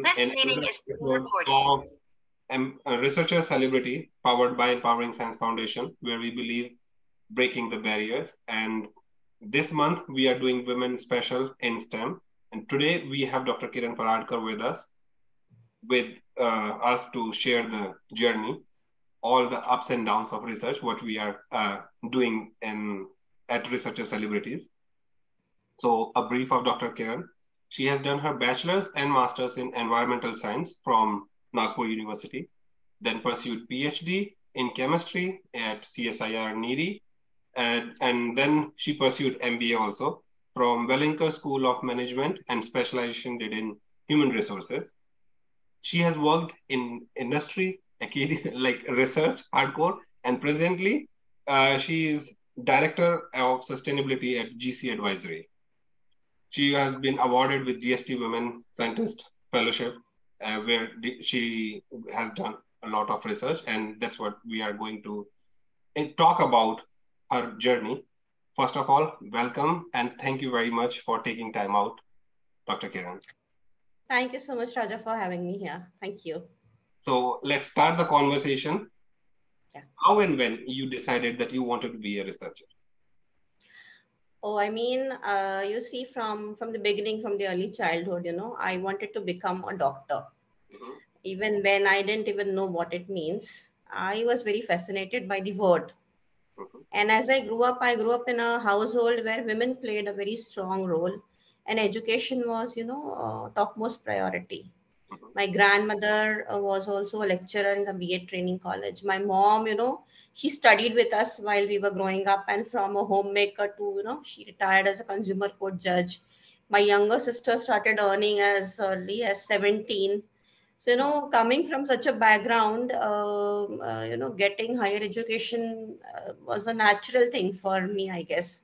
welcome in another episode of a Researcher Celebrity powered by Empowering Science Foundation, where we believe breaking the barriers. And this month we are doing Women Special in STEM. And today we have Dr. Kiran Paradkar with us to share the journey, all the ups and downs of research, what we are doing at Researcher Celebrities. So a brief of Dr. Kiran. She has done her bachelor's and master's in environmental science from Nagpur University, then pursued PhD in chemistry at CSIR NEERI, and then she pursued MBA also from Wellinger School of Management and specialization did in human resources. She has worked in industry, academia, like research, hardcore, and presently she is Director of Sustainability at GC Advisory. She has been awarded with GST Women Scientist Fellowship, where she has done a lot of research, and that's what we are going to talk about her journey. First of all, welcome, and thank you very much for taking time out, Dr. Kiran. Thank you so much, Raja, for having me here. Thank you. So let's start the conversation. Yeah. How and when you decided that you wanted to be a researcher? Oh, I mean, you see, from the beginning, from the early childhood, I wanted to become a doctor. Mm-hmm. Even when I didn't even know what it means, I was very fascinated by the word. Mm-hmm. And as I grew up in a household where women played a very strong role, and education was, topmost priority. Mm-hmm. My grandmother was also a lecturer in a BA training college. My mom, she studied with us while we were growing up, and from a homemaker to, she retired as a consumer court judge. My younger sister started earning as early as 17. So, coming from such a background, getting higher education was a natural thing for me, I guess.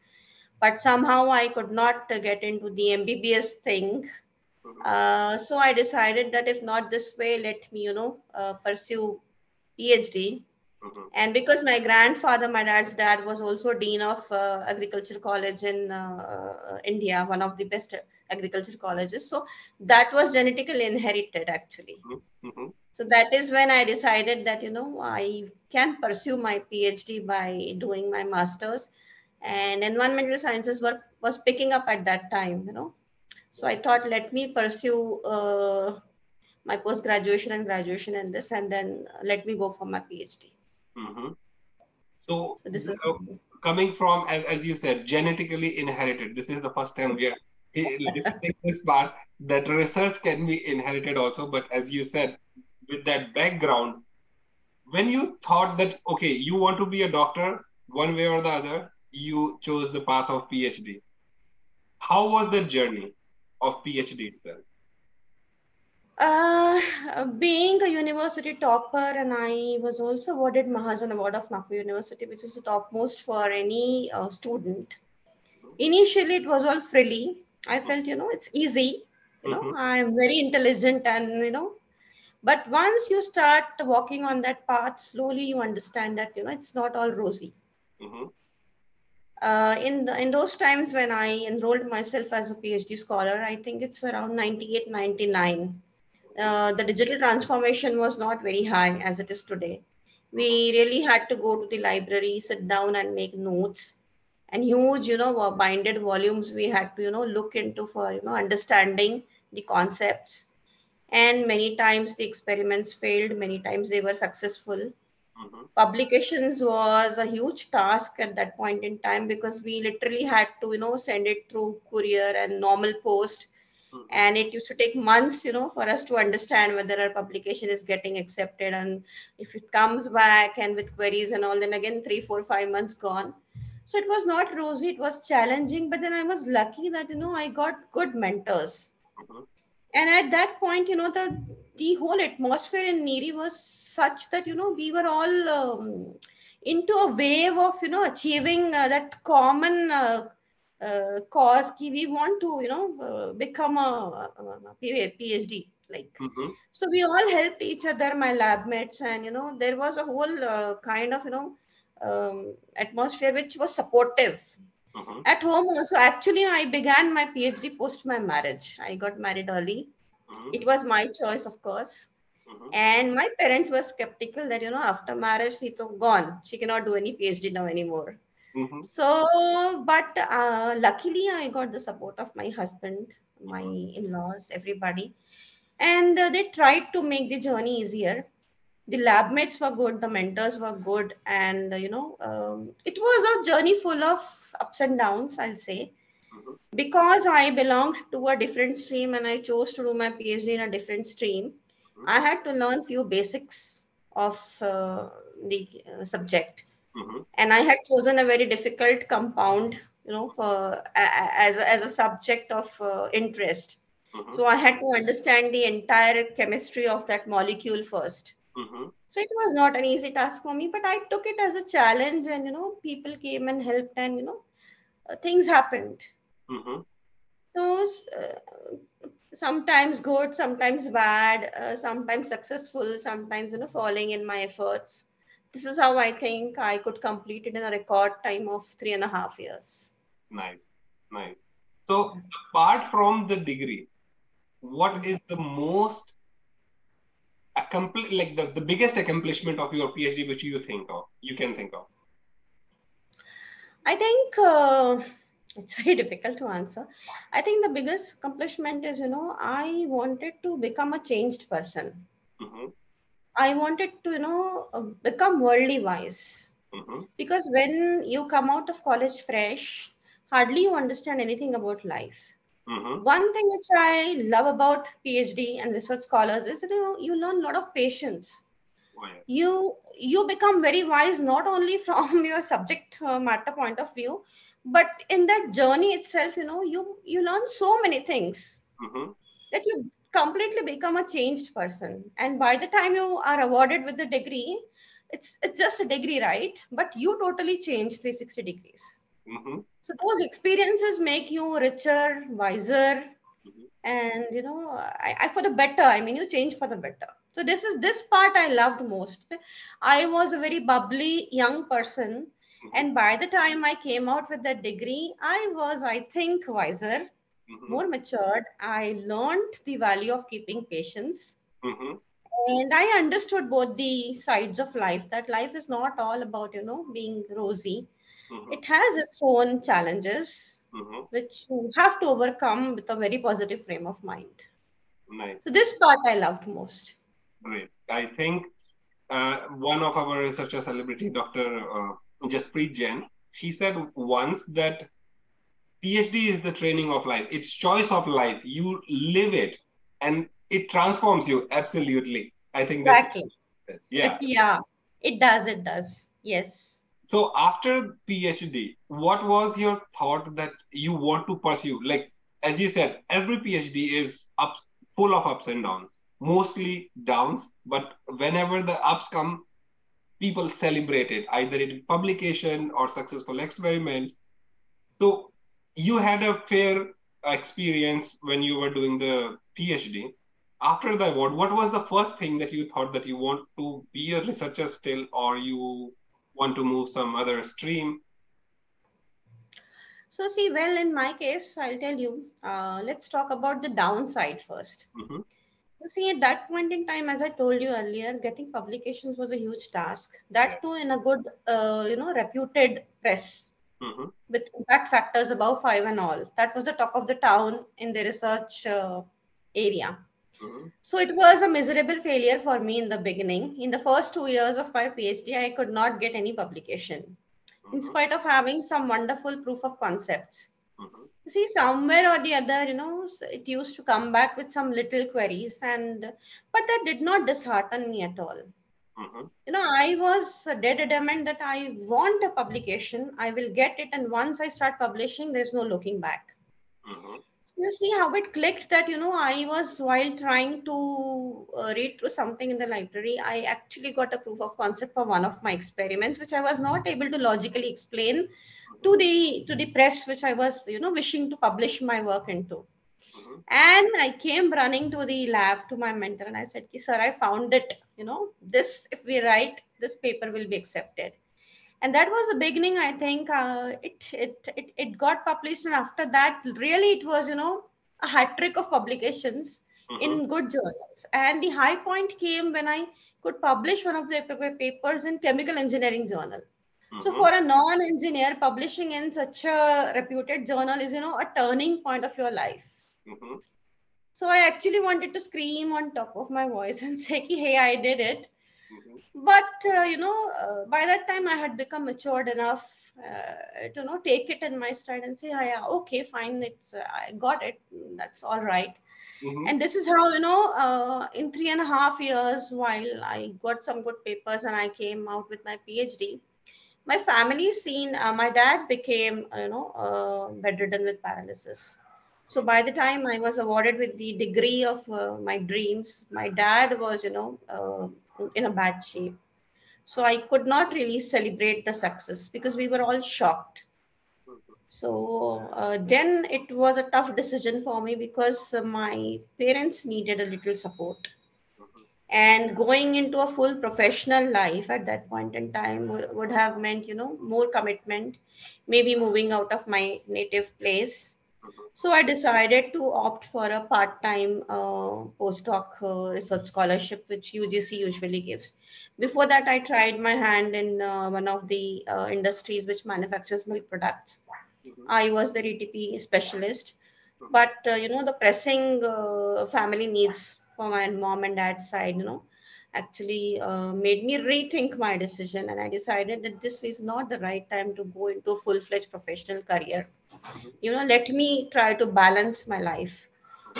But somehow I could not get into the MBBS thing. So I decided that if not this way, let me, pursue PhD. Mm-hmm. And because my grandfather, my dad's dad, was also dean of agriculture college in India, one of the best agriculture colleges. So that was genetically inherited, actually. Mm-hmm. So that is when I decided that, I can pursue my PhD by doing my master's. And environmental sciences was picking up at that time. So I thought, let me pursue my post graduation and graduation in this, and then let me go for my PhD. Mm-hmm. So, So this is coming from, as you said, genetically inherited, this is the first time we are listening this part that research can be inherited also. But as you said, with that background, when you thought that, okay, you want to be a doctor, one way or the other, you chose the path of PhD. How was the journey of PhD itself? being a university topper, and I was also awarded Mahajan Award of Nagpur University, which is the topmost for any student. Initially, it was all frilly. I felt, it's easy. Mm-hmm. I'm very intelligent, and but once you start walking on that path, slowly you understand that it's not all rosy. Mm-hmm. In those times when I enrolled myself as a PhD scholar, I think it's around 98, 99. The digital transformation was not very high as it is today. We really had to go to the library, sit down and make notes, and huge, binded volumes we had to, look into for, understanding the concepts. And many times the experiments failed, many times they were successful. Mm-hmm. Publications was a huge task at that point in time, because we literally had to send it through courier and normal post, Mm-hmm. and it used to take months for us to understand whether our publication is getting accepted, and if it comes back and with queries and all, then again 3 4 5 months gone. So it was not rosy, it was challenging, but then I was lucky that I got good mentors. Mm-hmm. And at that point, the whole atmosphere in Niri was such that we were all into a wave of achieving that common cause ki we want to become a PhD, like. Mm-hmm. So we all helped each other, my lab mates, and there was a whole kind of atmosphere which was supportive. Mm-hmm. At home also, actually, I began my PhD post my marriage. I got married early. It was my choice, of course. And my parents were skeptical that, after marriage, she's gone. She cannot do any PhD now anymore. So, but luckily, I got the support of my husband, my in-laws, everybody. And they tried to make the journey easier. The lab mates were good, the mentors were good. And, it was a journey full of ups and downs, I'll say. Because I belonged to a different stream and I chose to do my PhD in a different stream, I had to learn few basics of the subject, and I had chosen a very difficult compound, for as a subject of interest. So I had to understand the entire chemistry of that molecule first. So it was not an easy task for me, but I took it as a challenge, and people came and helped, and things happened. So sometimes good, sometimes bad, sometimes successful, sometimes falling in my efforts. This is how I think I could complete it in a record time of 3.5 years. Nice, nice. So apart from the degree, what is the most like the biggest accomplishment of your PhD which you can think of? I think it's very difficult to answer. I think the biggest accomplishment is, I wanted to become a changed person. I wanted to, become worldly wise. Because when you come out of college fresh, hardly you understand anything about life. One thing which I love about PhD and research scholars is that you learn a lot of patience. You become very wise not only from your subject matter point of view, but in that journey itself, you learn so many things that you completely become a changed person. And by the time you are awarded with the degree, it's just a degree, right? But you totally change 360 degrees. So those experiences make you richer, wiser, and I for the better. I mean, you change for the better. So this part I loved most. I was a very bubbly young person, and by the time I came out with that degree, I was, I think, wiser, more matured. I learned the value of keeping patience. And I understood both the sides of life, that life is not all about, being rosy. It has its own challenges, which you have to overcome with a very positive frame of mind. Nice. So this part I loved most. Great. I think one of our researcher celebrity, Dr. Jaspreet Jain, she said once that PhD is the training of life. It's choice of life. You live it and it transforms you. Absolutely. I think Exactly. Yeah. Yeah, it does. It does. Yes. So after PhD, what was your thought that you want to pursue? Like, as you said, every PhD is full of ups and downs, mostly downs. But whenever the ups come, people celebrate it, either in publication or successful experiments. So you had a fair experience when you were doing the PhD. After the award, what was the first thing that you thought that you want to be a researcher still, or you want to move some other stream? So see, well, in my case, I'll tell you, let's talk about the downside first. You see, at that point in time, as I told you earlier, getting publications was a huge task. That too in a good, reputed press with impact factors above 5 and all. That was the talk of the town in the research area. So it was a miserable failure for me in the beginning. In the first 2 years of my PhD, I could not get any publication, in spite of having some wonderful proof of concepts. You see, somewhere or the other, it used to come back with some little queries, but that did not dishearten me at all. I was dead adamant that I want a publication, I will get it, and once I start publishing, there's no looking back. So you see how it clicked that, I was, while trying to read through something in the library, I actually got a proof of concept for one of my experiments, which I was not able to logically explain to the press, which I was, wishing to publish my work into. And I came running to the lab to my mentor and I said, sir, I found it. This, if we write, this paper will be accepted. And that was the beginning. I think it got published, and after that, really, it was a hat trick of publications. in good journals. And the high point came when I could publish one of the papers in chemical engineering journal. So for a non-engineer, publishing in such a reputed journal is, a turning point of your life. So I actually wanted to scream on top of my voice and say, hey, I did it. But, by that time I had become matured enough to, take it in my stride and say, yeah, okay, fine. I got it. That's all right. And this is how, in 3.5 years, while I got some good papers and I came out with my PhD, my family seen, my dad became, bedridden with paralysis. So by the time I was awarded with the degree of my dreams, my dad was, in a bad shape. So I could not really celebrate the success because we were all shocked. So then it was a tough decision for me because my parents needed a little support. And going into a full professional life at that point in time would have meant, more commitment, maybe moving out of my native place. So I decided to opt for a part-time postdoc research scholarship, which UGC usually gives. Before that, I tried my hand in one of the industries which manufactures milk products. I was the DTP specialist, but the pressing family needs for my mom and dad's side, actually made me rethink my decision, and I decided that this is not the right time to go into a full-fledged professional career. Let me try to balance my life.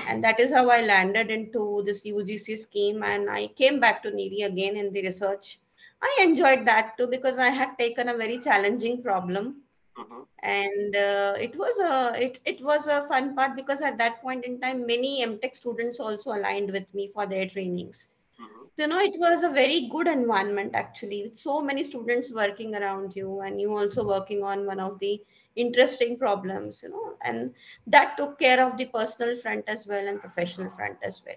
And that is how I landed into this UGC scheme, and I came back to NEERI again in the research. I enjoyed that too because I had taken a very challenging problem, and it was a fun part because at that point in time many MTech students also aligned with me for their trainings. So, it was a very good environment actually, with so many students working around you, and you also working on one of the interesting problems, and that took care of the personal front as well and professional front as well.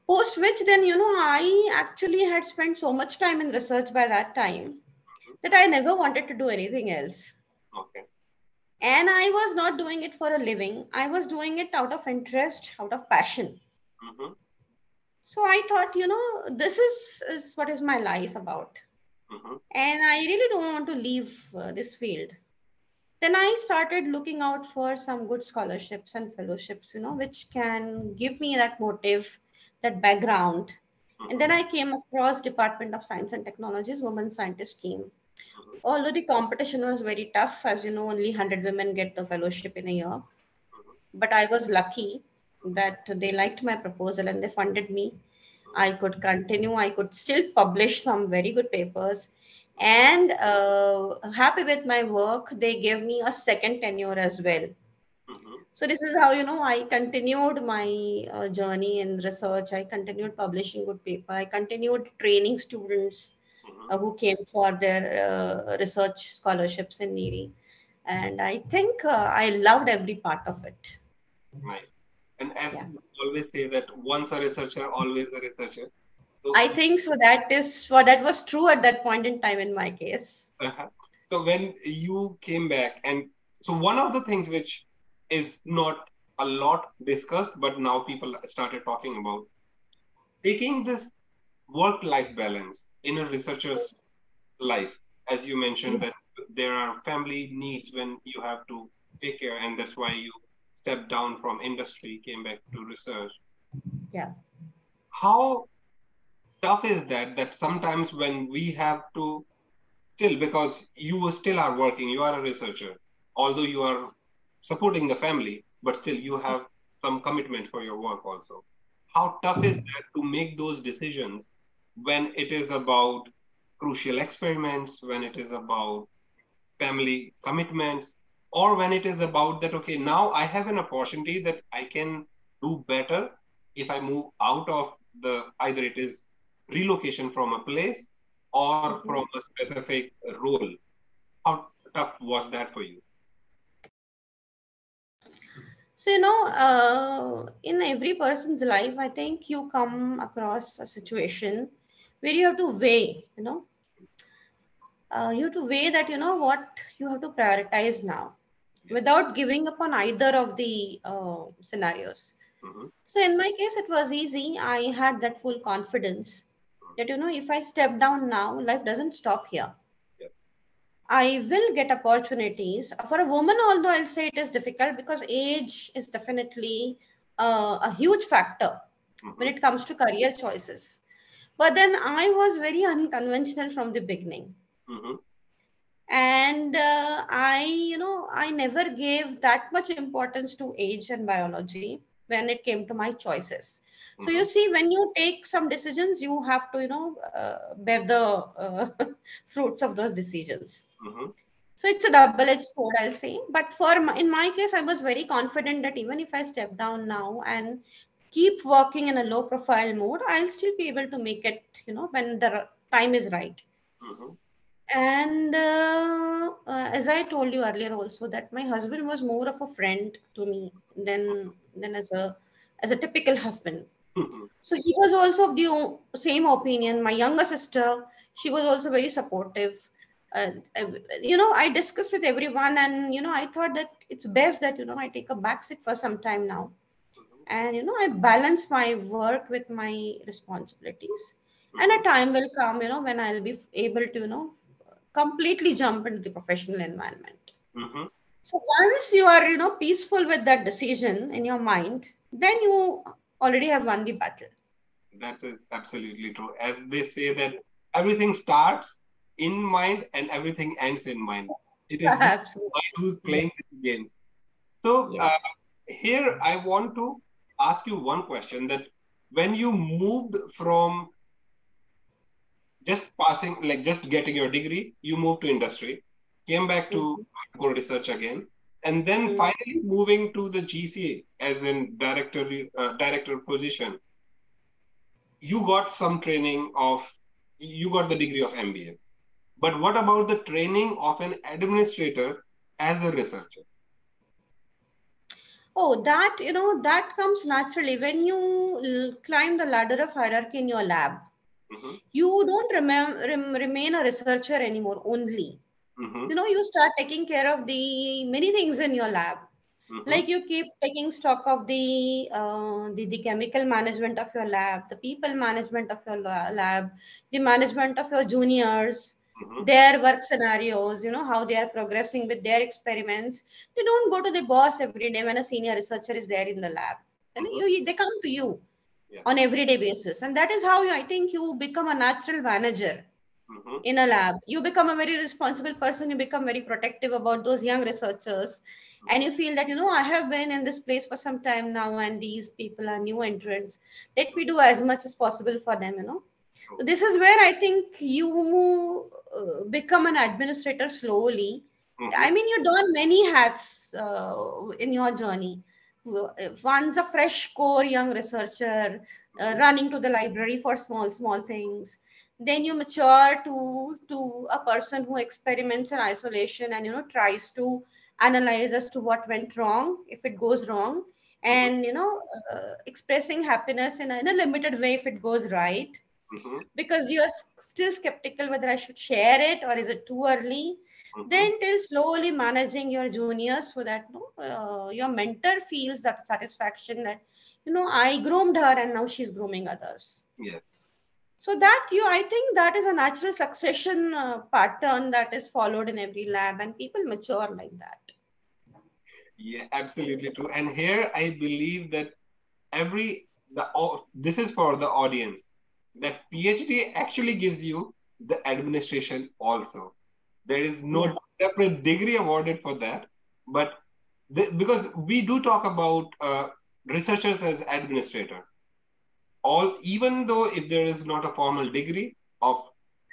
Post which, then, I actually had spent so much time in research by that time that I never wanted to do anything else. Okay. And I was not doing it for a living. I was doing it out of interest, out of passion. So I thought, this is what is my life about. And I really don't want to leave this field. Then I started looking out for some good scholarships and fellowships, which can give me that motive, that background. And then I came across Department of Science and Technology's Women Scientist Scheme. Although the competition was very tough, as you know, only 100 women get the fellowship in a year. But I was lucky that they liked my proposal and they funded me. I could continue. I could still publish some very good papers. And happy with my work, they gave me a second tenure as well. So this is how, I continued my journey in research. I continued publishing good paper. I continued training students who came for their research scholarships in NEERI. And I think I loved every part of it. Nice. And as Yeah. we always say that once a researcher, always a researcher. So, I think so. That was true at that point in time in my case. so when you came back, and so one of the things which is not a lot discussed, but now people started talking about taking this work-life balance in a researcher's life. As you mentioned, that there are family needs when you have to take care, and that's why you stepped down from industry, came back to research. Yeah. How tough is that? That sometimes when we have to still, because you still are working, you are a researcher, although you are supporting the family, but still you have some commitment for your work also. How tough is that to make those decisions when it is about crucial experiments, when it is about family commitments, or when it is about that, okay, now I have an opportunity that I can do better if I move out of the, either it is relocation from a place or from a specific role. How tough was that for you? So, in every person's life, I think you come across a situation where you have to weigh, you have to weigh that, what you have to prioritize now without giving up on either of the scenarios. Mm-hmm. So in my case, it was easy. I had that full confidence that, if I step down now, life doesn't stop here. Yes. I will get opportunities. For a woman, although I'll say it is difficult because age is definitely a huge factor when Mm-hmm. it comes to career choices. But then I was very unconventional from the beginning. Mm-hmm. And I never gave that much importance to age and biology when it came to my choices. So you Mm-hmm. see, when you take some decisions, you have to bear the fruits of those decisions. Mm-hmm. So it's a double-edged sword, I'll say. But in my case, I was very confident that even if I step down now and keep working in a low-profile mode, I'll still be able to make it, when the time is right. Mm-hmm. And as I told you earlier, also that my husband was more of a friend to me than as a typical husband. Mm-hmm. So he was also of the same opinion. My younger sister, she was also very supportive. Uh, I discussed with everyone, and I thought that it's best that I take a backseat for some time now, and I balance my work with my responsibilities. And a Mm-hmm. time will come, when I'll be able to completely jump into the professional environment. Mm-hmm. So once you are peaceful with that decision in your mind, then you already have won the battle. That is absolutely true. As they say that everything starts in mind and everything ends in mind. It is your Absolutely. mind who's Yes. playing these games. So Yes. here I want to ask you one question that when you moved from just passing, like just getting your degree, you moved to industry, came back to Mhm. core research again, and then Mm. finally moving to the GCA as in director position. You got some training of, you got the degree of MBA. But what about the training of an administrator as a researcher? Oh, that comes naturally when you climb the ladder of hierarchy in your lab. Mm-hmm. You don't remain a researcher anymore only. Mm-hmm. You start taking care of the many things in your lab. Mm-hmm. Like you keep taking stock of the chemical management of your lab, the people management of your lab, the management of your juniors, Mm-hmm. their work scenarios, how they are progressing with their experiments. They don't go to the boss every day when a senior researcher is there in the lab. Mm-hmm. They come to you Yes. on everyday basis, and that is how I think you become a natural manager Mm-hmm. in a lab. You become a very responsible person. You become very protective about those young researchers, and Mm-hmm. you feel that I have been in this place for some time now, and these people are new entrants. Let me do as much as possible for them. So True. this is where I think you become an administrator slowly. Mm-hmm. I mean, you don many hats in your journey. One's a fresh core young researcher Mm-hmm. running to the library for small things. Then you mature to a person who experiments in isolation and tries to analyze as to what went wrong if it goes wrong, Mm-hmm. and expressing happiness in a limited way if it goes right, Mm-hmm. because you're still skeptical whether I should share it or is it too early. Mm-hmm. Then till slowly managing your juniors so that your mentor feels that satisfaction that I groomed her and now she's grooming others. Yes. So that I think that is a natural succession pattern that is followed in every lab, and people mature like that. Yeah, absolutely true. And here I believe that this is for the audience that PhD actually gives you the administration also. There is Yeah. no separate degree awarded for that, but because we do talk about researchers as administrator, all even though if there is not a formal degree of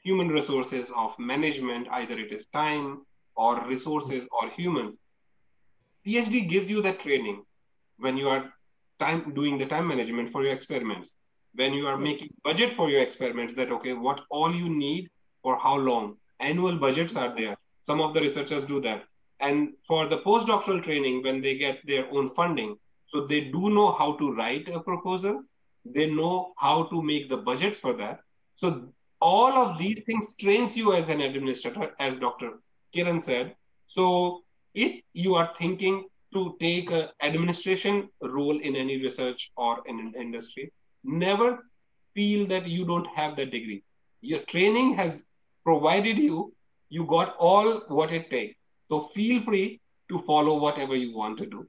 human resources of management, either it is time or resources or humans, PhD gives you that training when you are doing the time management for your experiments, when you are making Yes. budget for your experiments, that okay, what all you need for how long. Annual budgets are there. Some of the researchers do that. And for the postdoctoral training, when they get their own funding, so they do know how to write a proposal, they know how to make the budgets for that. So all of these things trains you as an administrator, as Dr. Kiran said. So if you are thinking to take an administration role in any research or in an industry, never feel that you don't have that degree. Your training has provided you, you got all what it takes. So feel free to follow whatever you want to do.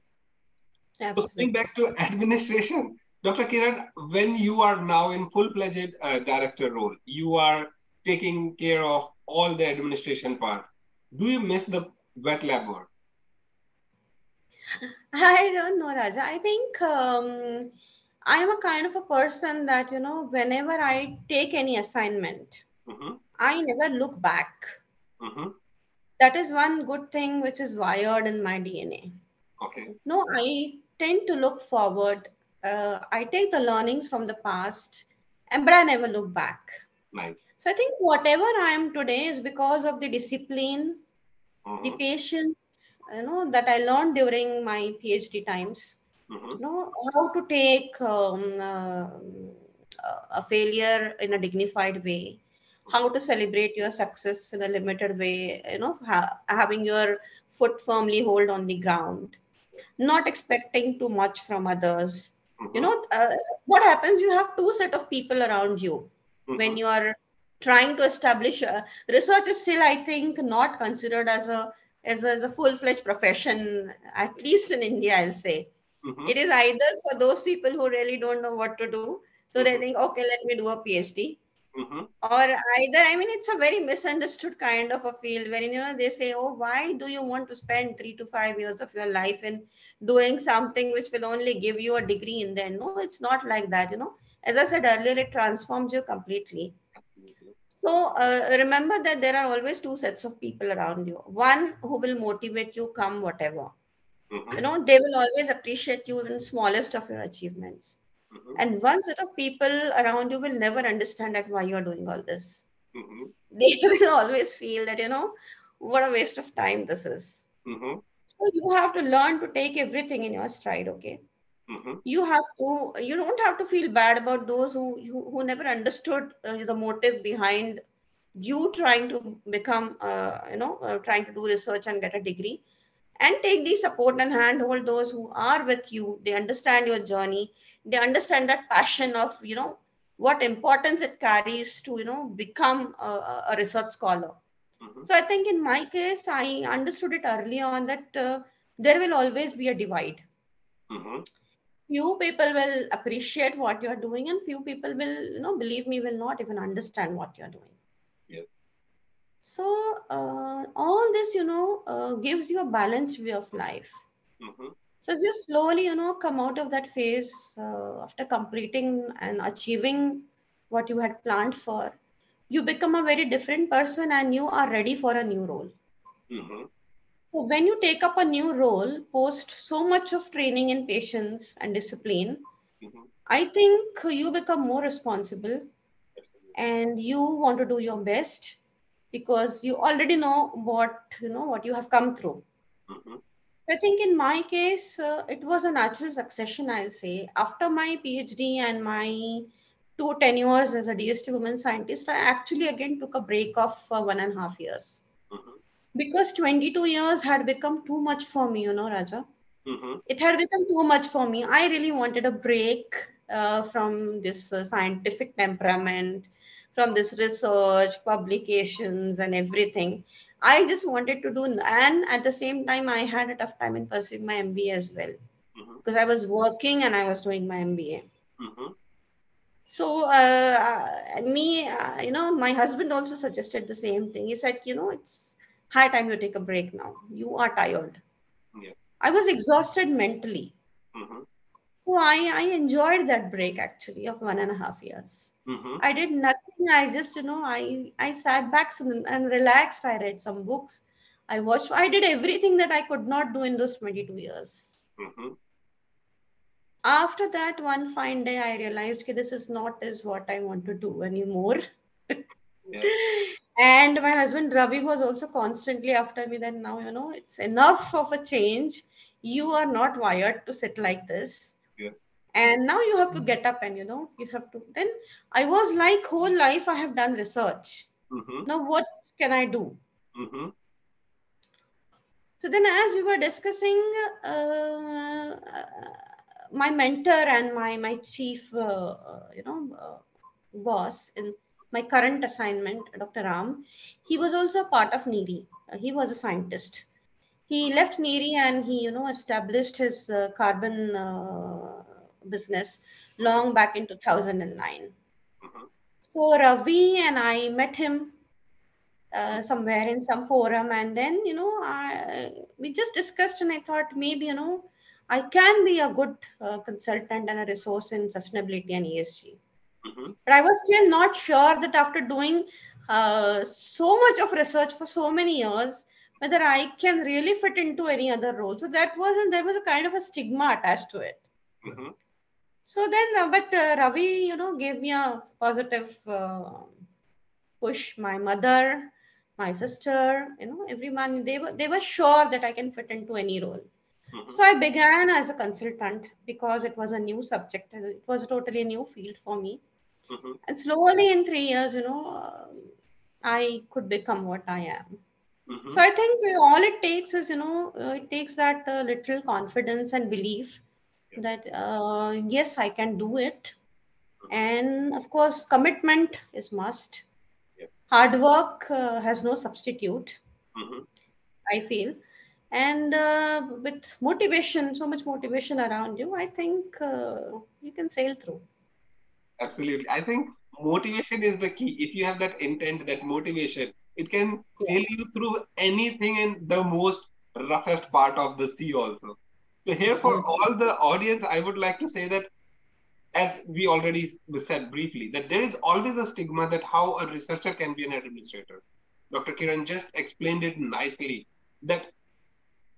So coming Absolutely. back to administration, Dr. Kiran, when you are now in full-fledged director role, you are taking care of all the administration part. Do you miss the wet lab work? I don't know, Raja. I think I'm a kind of a person that, whenever I take any assignment, Mm-hmm, I never look back. mm-hmm, That is one good thing which is wired in my DNA. okay, No, I tend to look forward. I take the learnings from the past, and but I never look back. nice. So I think whatever I am today is because of the discipline, the Mm-hmm, patience, that I learned during my PhD times. mm-hmm, How to take a failure in a dignified way, how to celebrate your success in a limited way, having your foot firmly hold on the ground, not expecting too much from others. you mm-hmm, know uh, what happens, you have two set of people around you mm-hmm, when you are trying to establish research is still, I think, not considered as a full-fledged profession, at least in India, I'll say. mm-hmm, It is either for those people who really don't know what to do, so they mm-hmm, think, okay, let me do a PhD. mm-hmm, Or either, I mean, it's a very misunderstood kind of a field wherein, they say, oh, why do you want to spend 3 to 5 years of your life in doing something which will only give you a degree in the end? No, it's not like that. As I said earlier, it transforms you completely. absolutely. So remember that there are always two sets of people around you. One who will motivate you come whatever. Mm-hmm, They will always appreciate you in smallest of your achievements. mm-hmm, And one set of people around you will never understand that why you're doing all this. mm-hmm, They will always feel that, what a waste of time this is. mm-hmm, So you have to learn to take everything in your stride, okay? mm-hmm, You don't have to feel bad about those who never understood the motive behind you trying to become, trying to do research and get a degree, and take the support and handhold those who are with you. They understand your journey. They understand that passion of, what importance it carries to, become a research scholar. mm-hmm, So I think in my case, I understood it early on that there will always be a divide. mm-hmm, Few people will appreciate what you're doing, and few people will, believe me, will not even understand what you're doing. yes, So all this, gives you a balanced view of life. mm-hmm, So as you slowly, come out of that phase after completing and achieving what you had planned for, you become a very different person and you are ready for a new role. mm-hmm, So when you take up a new role, post so much of training in patience and discipline, mm-hmm, I think you become more responsible absolutely. and you want to do your best because you already know what you have come through. Mm-hmm, I think in my case, it was a natural succession, I'll say. After my PhD and my two tenures as a DST women scientist, I actually again took a break of 1.5 years mm-hmm, because 22 years had become too much for me, Raja. mm-hmm, It had become too much for me. I really wanted a break from this scientific temperament, from this research, publications, and everything. I just wanted to do, and at the same time, I had a tough time in pursuing my MBA as well mm-hmm, because I was working and I was doing my MBA. mm-hmm, So, my husband also suggested the same thing. He said, it's high time you take a break now. You are tired. yeah, I was exhausted mentally. mm-hmm, So I enjoyed that break actually of 1.5 years. mm-hmm, I did nothing. I just, I sat back and relaxed. I read some books. I watched. I did everything that I could not do in those 22 years. mm-hmm, After that, one fine day, I realized that this is not is what I want to do anymore. yeah, And my husband Ravi was also constantly after me. Then now, it's enough of a change. You are not wired to sit like this, yeah, and now you have to get up and you have to. Then I was like, whole life I have done research, mm-hmm, now what can I do? mm-hmm, So then, as we were discussing, uh, my mentor and my chief, boss in my current assignment, Dr. Ram, he was also a part of NEERI. He was a scientist. He left NEERI and he, established his carbon business Mhm. long back in 2009. Mhm. So Ravi and I met him Mhm. somewhere in some forum, and then we just discussed, and I thought maybe I can be a good consultant and a resource in sustainability and ESG. Mhm. But I was still not sure that after doing so much of research for so many years, whether I can really fit into any other role. So that wasn't there was a kind of a stigma attached to it. Mhm. So then, but Ravi, gave me a positive push. My mother, my sister, everyone, they were sure that I can fit into any role. Mhm. So I began as a consultant because it was a new subject and it was a totally new field for me. Mhm. And slowly in 3 years, I could become what I am. So Mhm. I think all it takes is, it takes that little confidence and belief Yeah. that yes, I can do it. Mhm. And of course, commitment is must. Yes. Hard work has no substitute, Mhm. I feel. And with motivation, so much motivation around you, I think you can sail through. Absolutely. I think motivation is the key. If you have that intent, that motivation, it can Yeah, sail you through anything in the most roughest part of the sea also. So here for absolutely. all the audience, I would like to say that as we already said briefly, that there is always a stigma that how a researcher can be an administrator. Dr. Kiran just explained it nicely that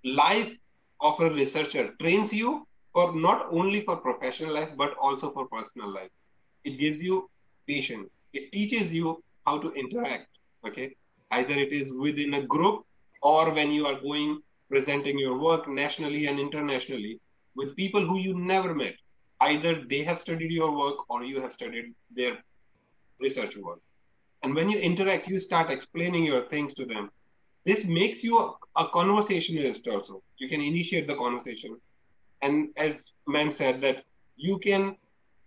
life of a researcher trains you for not only for professional life but also for personal life. It gives you patience. It teaches you how to interact. Okay, either it is within a group or when you are going presenting your work nationally and internationally with people who you never met. Either they have studied your work or you have studied their research work. And when you interact, you start explaining your things to them. This makes you a conversationalist also. You can initiate the conversation. And as man said, that you can,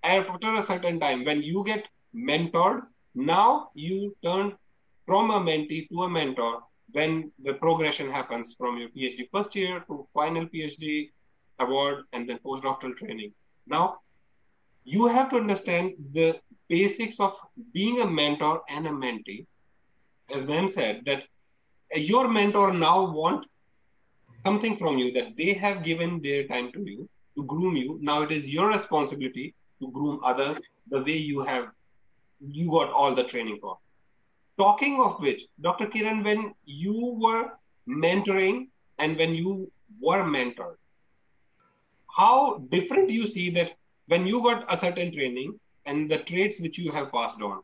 after a certain time, when you get mentored, now you turn from a mentee to a mentor when the progression happens from your PhD first year to final PhD award and then postdoctoral training. Now you have to understand the basics of being a mentor and a mentee. As Ma'am said, that your mentor now want something from you, that they have given their time to you to groom you. Now it is your responsibility to groom others the way you got all the training for. Talking of which, Dr. Kiran, when you were mentoring and when you were mentored, how different you see that when you got a certain training and the traits which you have passed on.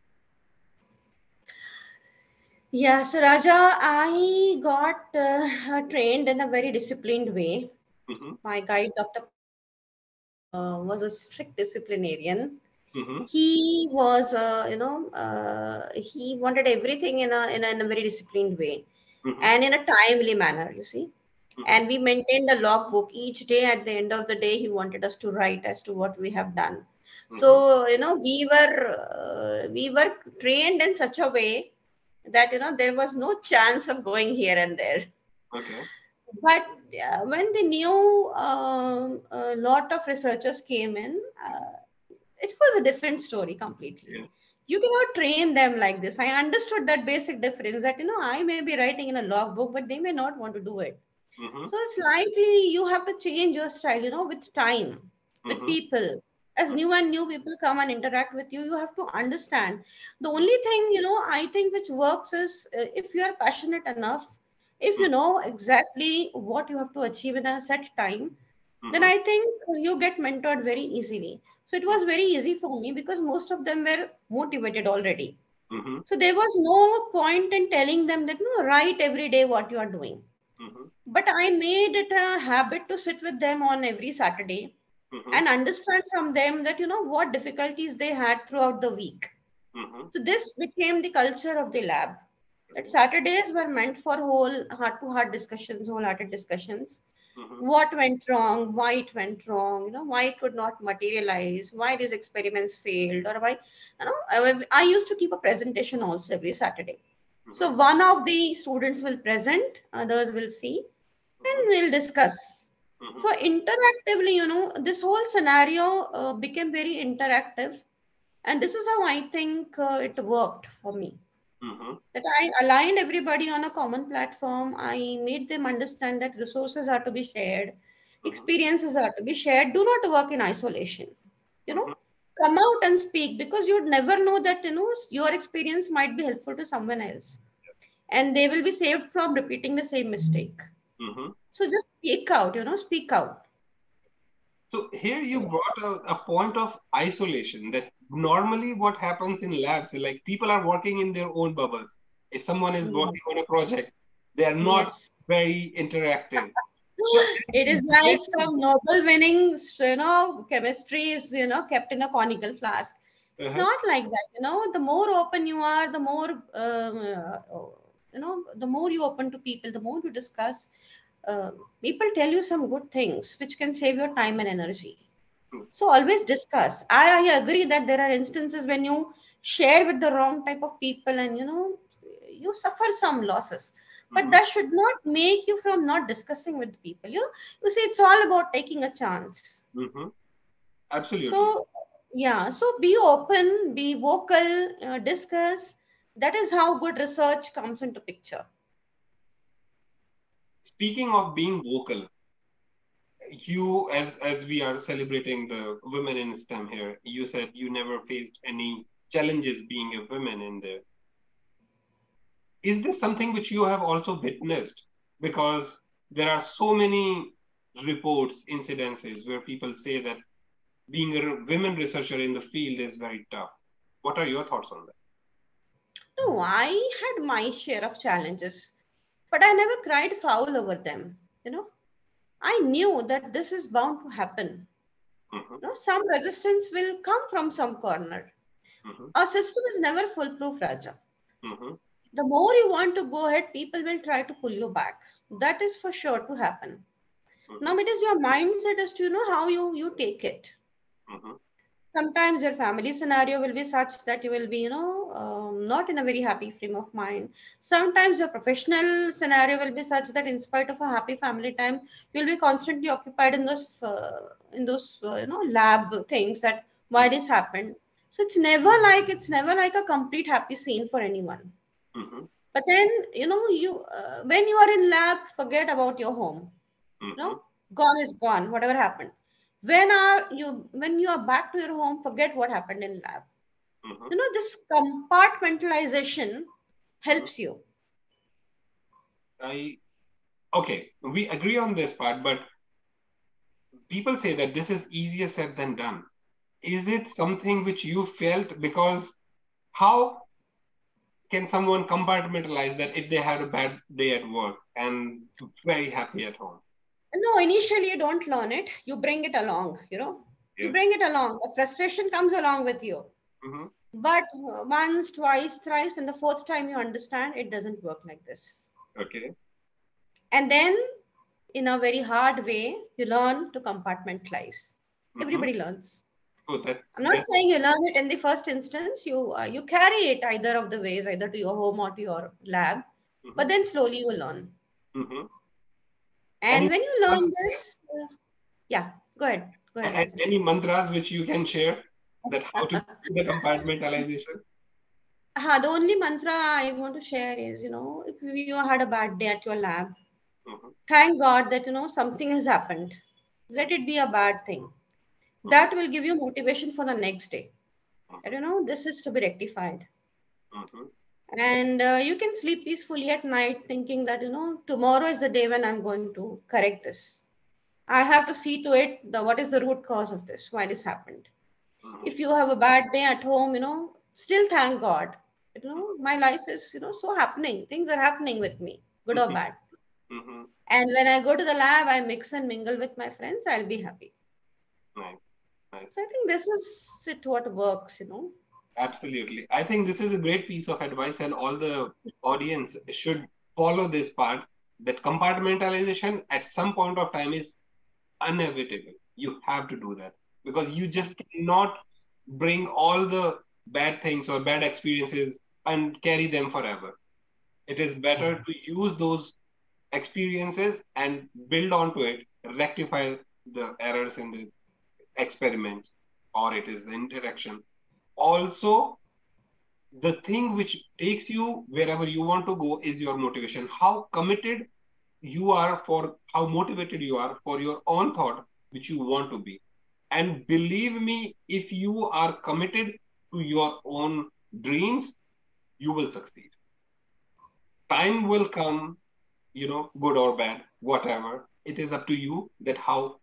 Yeah, so Raja, I got trained in a very disciplined way. Mm-hmm. My guide, Dr. Paradkar, was a strict disciplinarian. Mm-hmm. He was, he wanted everything in a very disciplined way Mm-hmm. and in a timely manner, you see. Mm-hmm. And we maintained a logbook each day. At the end of the day, he wanted us to write as to what we have done. Mm-hmm. So, we were trained in such a way that there was no chance of going here and there. Okay. But when the new a lot of researchers came in, it was a different story completely. Yeah. You cannot train them like this. I understood that basic difference that I may be writing in a logbook, but they may not want to do it. Mm-hmm. So slightly you have to change your style, with time, with Mm-hmm. people. As new people come and interact with you, you have to understand. The only thing, I think which works is if you are passionate enough, if you know exactly what you have to achieve in a set time, then Mm-hmm. I think you get mentored very easily. So it was very easy for me because most of them were motivated already. Mm-hmm. So there was no point in telling them that no, write every day what you are doing. Mm-hmm. But I made it a habit to sit with them on every Saturday Mm-hmm. and understand from them that what difficulties they had throughout the week. Mm-hmm. So this became the culture of the lab. That Saturdays were meant for whole heart-to-heart discussions, wholehearted discussions. What went wrong, why it went wrong, why it could not materialize, why these experiments failed, or why, I used to keep a presentation also every Saturday. So one of the students will present, others will see, and we'll discuss. So interactively, this whole scenario became very interactive, and this is how I think it worked for me. That I aligned everybody on a common platform. I made them understand that resources are to be shared, experiences are to be shared. Do not work in isolation. You know, come out and speak, because you'd never know that your experience might be helpful to someone else, and they will be saved from repeating the same mistake. So just speak out. Speak out. So here you So brought a point of isolation that normally what happens in labs, like people are working in their own bubbles. If someone is yeah. working on a project, they are not Yes. very interactive. So It is like some Nobel winning, chemistry is, kept in a conical flask. It's uh-huh. not like that. The more open you are, the more, the more you open to people, the more you discuss. Uh, People tell you some good things which can save your time and energy. So always discuss. I agree that there are instances when you share with the wrong type of people, and you suffer some losses. But that should not make you from not discussing with people. You see, it's all about taking a chance. Absolutely. So yeah, so be open, be vocal, discuss. That is how good research comes into picture. Speaking of being vocal, you as we are celebrating the women in STEM here, you said you never faced any challenges being a woman in there. Is this something which you have also witnessed? Because there are so many reports, incidences where people say that being a women researcher in the field is very tough. What are your thoughts on that? No, I had my share of challenges, but I never cried foul over them. You know, I knew that this is bound to happen. Mm-hmm, Some resistance will come from some corner. mm-hmm, Our system is never foolproof, Raja. mm-hmm, The more you want to go ahead, people will try to pull you back. That is for sure to happen. mm-hmm, Now it is your mindset as to how you take it. mm-hmm, Sometimes your family scenario will be such that you will be not in a very happy frame of mind. Sometimes your professional scenario will be such that in spite of a happy family time, you'll be constantly occupied in those lab things, that why this happened. So it's never like a complete happy scene for anyone. mm-hmm, But then you when you are in lab, forget about your home. mm-hmm, No, gone is gone, whatever happened. When you are back to your home, forget what happened in lab. mm-hmm, This compartmentalization mm-hmm. helps you. I Okay, we agree on this part, but people say that this is easier said than done. Is it something which you felt? Because how can someone compartmentalize that if they had a bad day at work and very happy at home? No, initially you don't learn it, you bring it along. You Yes. bring it along, the frustration comes along with you. Mm-hmm. But once, twice, thrice, and the fourth time you understand it doesn't work like this. Okay. And then, in a very hard way, you learn to compartmentalize. Mm-hmm. Everybody learns. Oh, I'm not that. saying you learn it in the first instance. You carry it either of the ways, either to your home or to your lab, Mm-hmm. but then slowly you learn. Mm-hmm. And Any when you learn this, yeah, go ahead, Rajan. any mantras which you can share that how to do the compartmentalization? The only mantra I want to share is, if you had a bad day at your lab, Mm-hmm. thank God that something has happened. Let it be a bad thing. Mm-hmm. That will give you motivation for the next day. I Mm-hmm. don't know, this is to be rectified. Mm-hmm. And you can sleep peacefully at night thinking that tomorrow is the day when I'm going to correct this. I have to see to it, what is the root cause of this, why this happened. Mm-hmm. If you have a bad day at home, still thank God. My life is so happening, things are happening with me, good or Mm-hmm. bad. Mm-hmm. And when I go to the lab, I mix and mingle with my friends, I'll be happy. Nice, nice. So I think this is it, what works. Absolutely. I think this is a great piece of advice, and all the audience should follow this part, that compartmentalization at some point of time is inevitable. You have to do that because you just cannot bring all the bad things or bad experiences and carry them forever. It is better to use those experiences and build onto it, rectify the errors in the experiments, or it is the interaction. Also, the thing which takes you wherever you want to go is your motivation. How committed you are, for how motivated you are for your own thought which you want to be. And believe me, if you are committed to your own dreams, you will succeed. Time will come, good or bad, whatever. It is up to you that how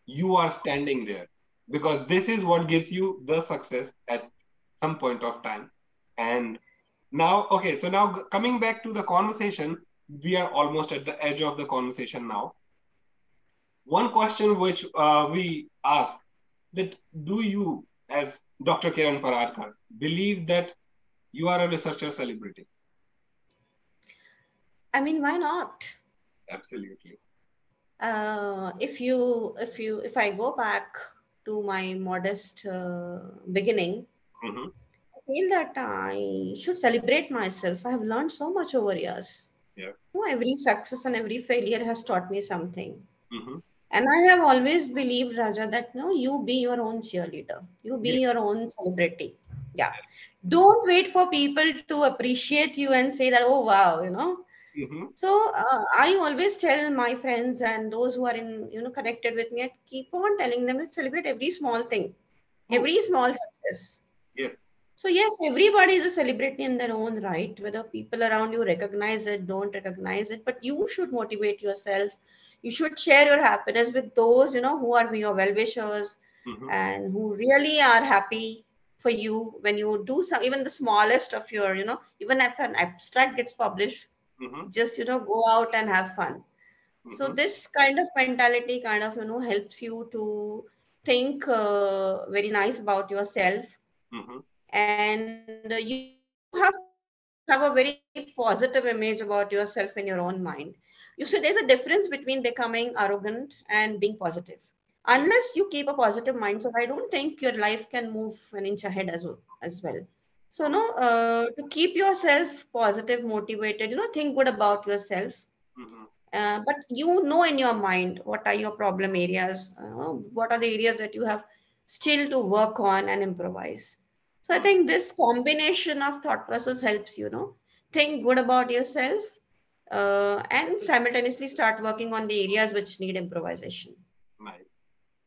you are standing there, because this is what gives you the success at some point of time. And now, okay, so now coming back to the conversation, we are almost at the edge of the conversation now. One question which we ask, that do you, as Dr. Kiran Paradkar, believe that you are a researcher celebrity? I mean, why not? Absolutely. If I go back to my modest beginning, Mm-hmm. I feel that I should celebrate myself. I have learned so much over years. Yeah. Every success and every failure has taught me something. Mm-hmm. And I have always believed, Raja, that no, you be your own cheerleader. You be Yeah. your own celebrity. Yeah. Don't wait for people to appreciate you and say that, oh wow, Mm-hmm. So I always tell my friends and those who are connected with me, I keep on telling them to celebrate every small thing, True. every small success. Yes. So yes, everybody is a celebrity in their own right, whether people around you recognize it, don't recognize it, but you should motivate yourself. You should share your happiness with those, who are your well-wishers Mm-hmm. and who really are happy for you when you do some, even the smallest of your, even if an abstract gets published, Mm-hmm. just, go out and have fun. So Mm-hmm. this kind of mentality kind of, helps you to think very nice about yourself, Mm-hmm. and you have to have a very positive image about yourself in your own mind. You see, there's a difference between becoming arrogant and being positive. Yes. Unless you keep a positive mindset, I don't think your life can move an inch ahead as well. So True. no, to keep yourself positive, motivated, think good about yourself. Mm-hmm. But you know in your mind what are your problem areas, what are the areas that you have still to work on and improvise. So I Mm-hmm. think this combination of thought process helps think good about yourself, and simultaneously start working on the areas which need improvisation. Nice.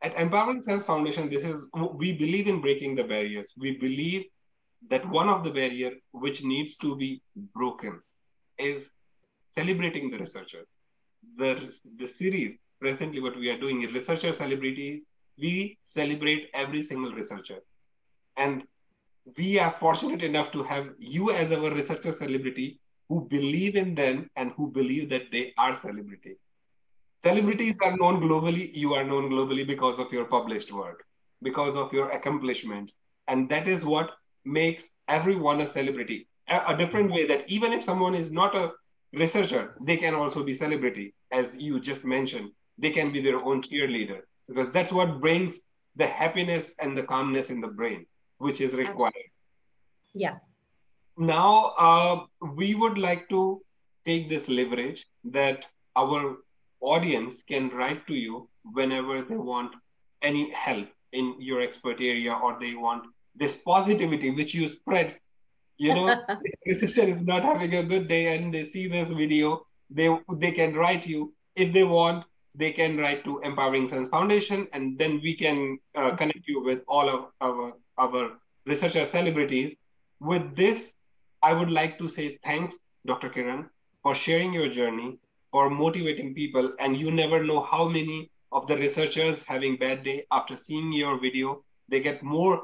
At Empowering Sense Foundation, we believe in breaking the barriers. We believe that one of the barrier which needs to be broken is celebrating the researchers. The series presently what we are doing is researcher celebrities. We celebrate every single researcher, and we are fortunate enough to have you as our researcher celebrity who believe in them and who believe that they are celebrity. Celebrities are known globally. You are known globally because of your published work, because of your accomplishments. And that is what makes everyone a celebrity. A different way that even if someone is not a researcher, they can also be celebrity. As you just mentioned, they can be their own cheerleader because that's what brings the happiness and the calmness in the brain, which is required. Absolutely. Yeah. Now, we would like to take this leverage that our audience can write to you whenever they want any help in your expert area, or they want this positivity which you spread. The researcher is not having a good day and they see this video, they can write you. If they want, they can write to Empowering Sons Foundation, and then we can connect you with all of our researcher celebrities. With this, I would like to say thanks, Dr. Kiran, for sharing your journey, for motivating people. And you never know how many of the researchers having bad day after seeing your video, they get more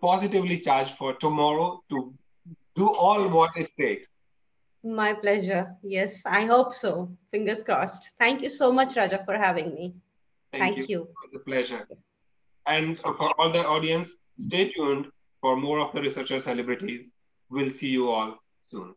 positively charged for tomorrow to do all what it takes. My pleasure. Yes, I hope so. Fingers crossed. Thank you so much, Raja, for having me. Thank you. Thank It you. was a pleasure. And for all the audience, stay tuned for for more of the researcher celebrities. We'll see you all soon.